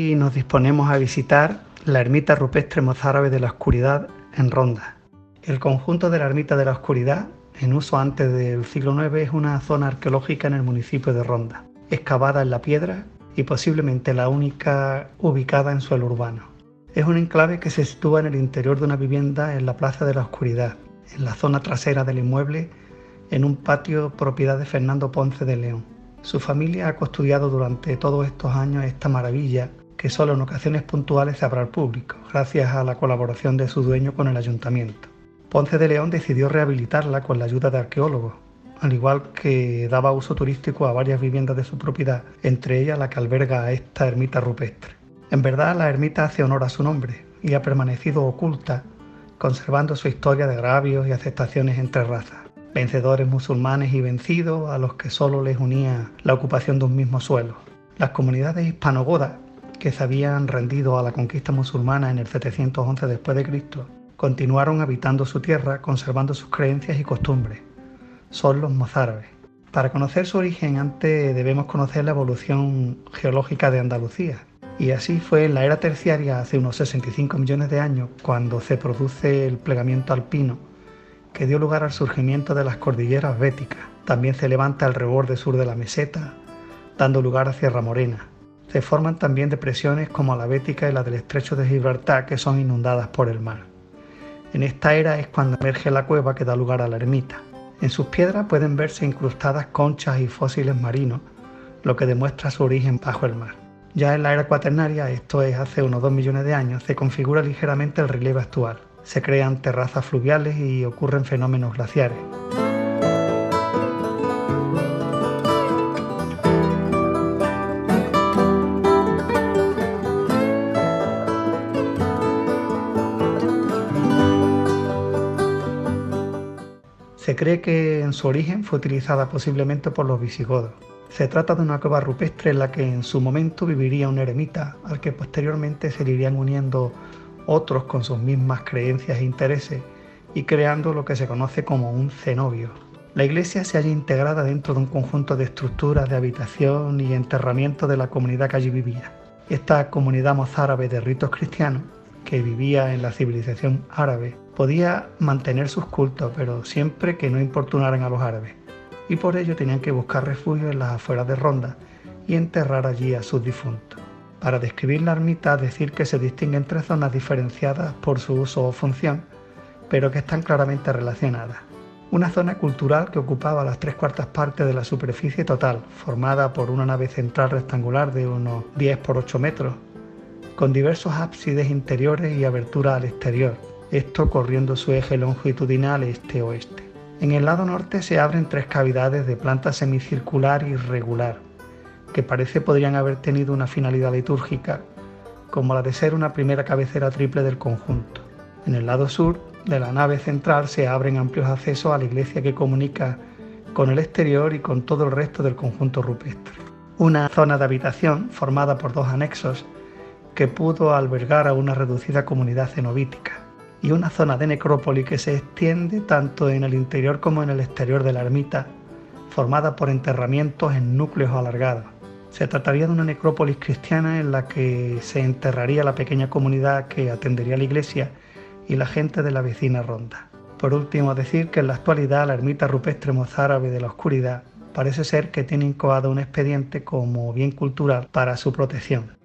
Hoy nos disponemos a visitar la ermita rupestre mozárabe de la Oscuridad en Ronda. El conjunto de la ermita de la Oscuridad, en uso antes del siglo IX, es una zona arqueológica en el municipio de Ronda, excavada en la piedra y posiblemente la única ubicada en suelo urbano. Es un enclave que se sitúa en el interior de una vivienda en la Plaza de la Oscuridad, en la zona trasera del inmueble, en un patio propiedad de Fernando Ponce de León. Su familia ha custodiado durante todos estos años esta maravilla que solo en ocasiones puntuales se abre al público, gracias a la colaboración de su dueño con el ayuntamiento. Ponce de León decidió rehabilitarla con la ayuda de arqueólogos, al igual que daba uso turístico a varias viviendas de su propiedad, entre ellas la que alberga a esta ermita rupestre. En verdad, la ermita hace honor a su nombre y ha permanecido oculta, conservando su historia de agravios y aceptaciones entre razas, vencedores musulmanes y vencidos a los que solo les unía la ocupación de un mismo suelo. Las comunidades hispanogodas, que se habían rendido a la conquista musulmana en el 711 después de Cristo, continuaron habitando su tierra, conservando sus creencias y costumbres. Son los mozárabes. Para conocer su origen antes debemos conocer la evolución geológica de Andalucía. Y así fue en la era terciaria, hace unos 65 millones de años, cuando se produce el plegamiento alpino, que dio lugar al surgimiento de las cordilleras béticas. También se levanta el reborde sur de la meseta, dando lugar a Sierra Morena. Se forman también depresiones como la bética y la del estrecho de Gibraltar, que son inundadas por el mar. En esta era es cuando emerge la cueva que da lugar a la ermita. En sus piedras pueden verse incrustadas conchas y fósiles marinos, lo que demuestra su origen bajo el mar. Ya en la era cuaternaria, esto es hace unos 2 millones de años, se configura ligeramente el relieve actual. Se crean terrazas fluviales y ocurren fenómenos glaciares. Se cree que en su origen fue utilizada posiblemente por los visigodos. Se trata de una cueva rupestre en la que en su momento viviría un eremita, al que posteriormente se le irían uniendo otros con sus mismas creencias e intereses y creando lo que se conoce como un cenobio. La iglesia se halla integrada dentro de un conjunto de estructuras de habitación y enterramiento de la comunidad que allí vivía. Esta comunidad mozárabe de ritos cristianos, que vivía en la civilización árabe, podía mantener sus cultos, pero siempre que no importunaran a los árabes, y por ello tenían que buscar refugio en las afueras de Ronda y enterrar allí a sus difuntos. Para describir la ermita, decir que se distinguen 3 zonas diferenciadas por su uso o función, pero que están claramente relacionadas. Una zona cultural que ocupaba las 3/4 partes de la superficie total, formada por una nave central rectangular de unos 10 por 8 metros, con diversos ábsides interiores y aberturas al exterior, esto corriendo su eje longitudinal este-oeste. En el lado norte se abren 3 cavidades de planta semicircular y irregular, que parece podrían haber tenido una finalidad litúrgica, como la de ser una primera cabecera triple del conjunto. En el lado sur de la nave central se abren amplios accesos a la iglesia que comunica con el exterior y con todo el resto del conjunto rupestre. Una zona de habitación formada por 2 anexos que pudo albergar a una reducida comunidad cenobítica, y una zona de necrópolis que se extiende tanto en el interior como en el exterior de la ermita, formada por enterramientos en núcleos alargados. Se trataría de una necrópolis cristiana en la que se enterraría la pequeña comunidad que atendería la iglesia y la gente de la vecina Ronda. Por último, decir que en la actualidad la ermita rupestre mozárabe de la Oscuridad parece ser que tiene incoado un expediente como bien cultural para su protección.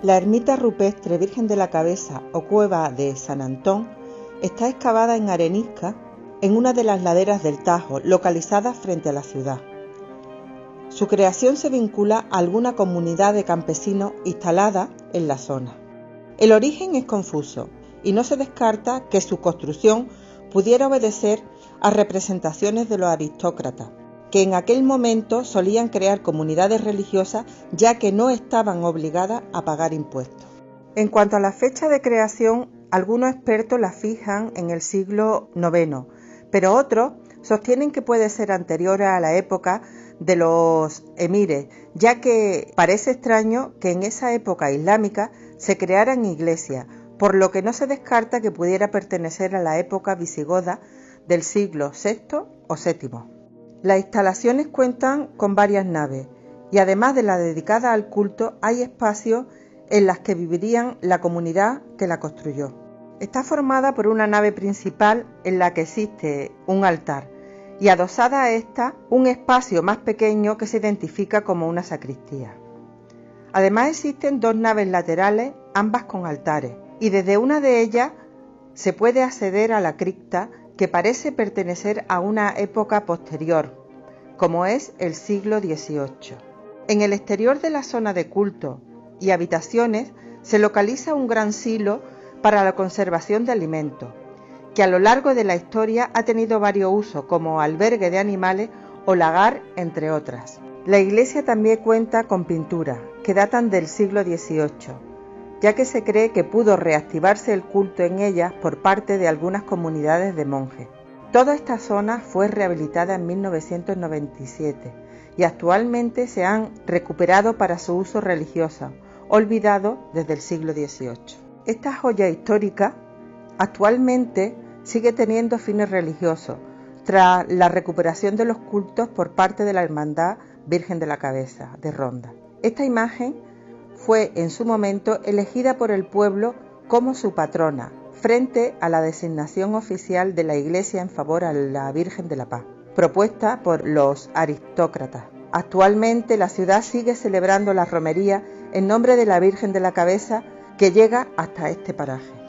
La ermita rupestre Virgen de la Cabeza o Cueva de San Antón está excavada en arenisca en una de las laderas del Tajo, localizada frente a la ciudad. Su creación se vincula a alguna comunidad de campesinos instalada en la zona. El origen es confuso y no se descarta que su construcción pudiera obedecer a representaciones de los aristócratas, que en aquel momento solían crear comunidades religiosas ya que no estaban obligadas a pagar impuestos. En cuanto a la fecha de creación, algunos expertos la fijan en el siglo IX, pero otros sostienen que puede ser anterior a la época de los emires, ya que parece extraño que en esa época islámica se crearan iglesias, por lo que no se descarta que pudiera pertenecer a la época visigoda del siglo VI o VII. Las instalaciones cuentan con varias naves y además de la dedicada al culto hay espacios en las que vivirían la comunidad que la construyó. Está formada por una nave principal en la que existe un altar y adosada a esta un espacio más pequeño que se identifica como una sacristía. Además existen dos naves laterales, ambas con altares, y desde una de ellas se puede acceder a la cripta que parece pertenecer a una época posterior, como es el siglo XVIII. En el exterior de la zona de culto y habitaciones se localiza un gran silo para la conservación de alimentos, que a lo largo de la historia ha tenido varios usos como albergue de animales o lagar, entre otras. La iglesia también cuenta con pinturas que datan del siglo XVIII, ya que se cree que pudo reactivarse el culto en ellas por parte de algunas comunidades de monjes. Toda esta zona fue rehabilitada en 1997 y actualmente se han recuperado para su uso religioso, olvidado desde el siglo XVIII. Esta joya histórica actualmente sigue teniendo fines religiosos tras la recuperación de los cultos por parte de la Hermandad Virgen de la Cabeza de Ronda. Esta imagen fue en su momento elegida por el pueblo como su patrona, frente a la designación oficial de la Iglesia en favor a la Virgen de la Paz, propuesta por los aristócratas. Actualmente la ciudad sigue celebrando la romería en nombre de la Virgen de la Cabeza que llega hasta este paraje.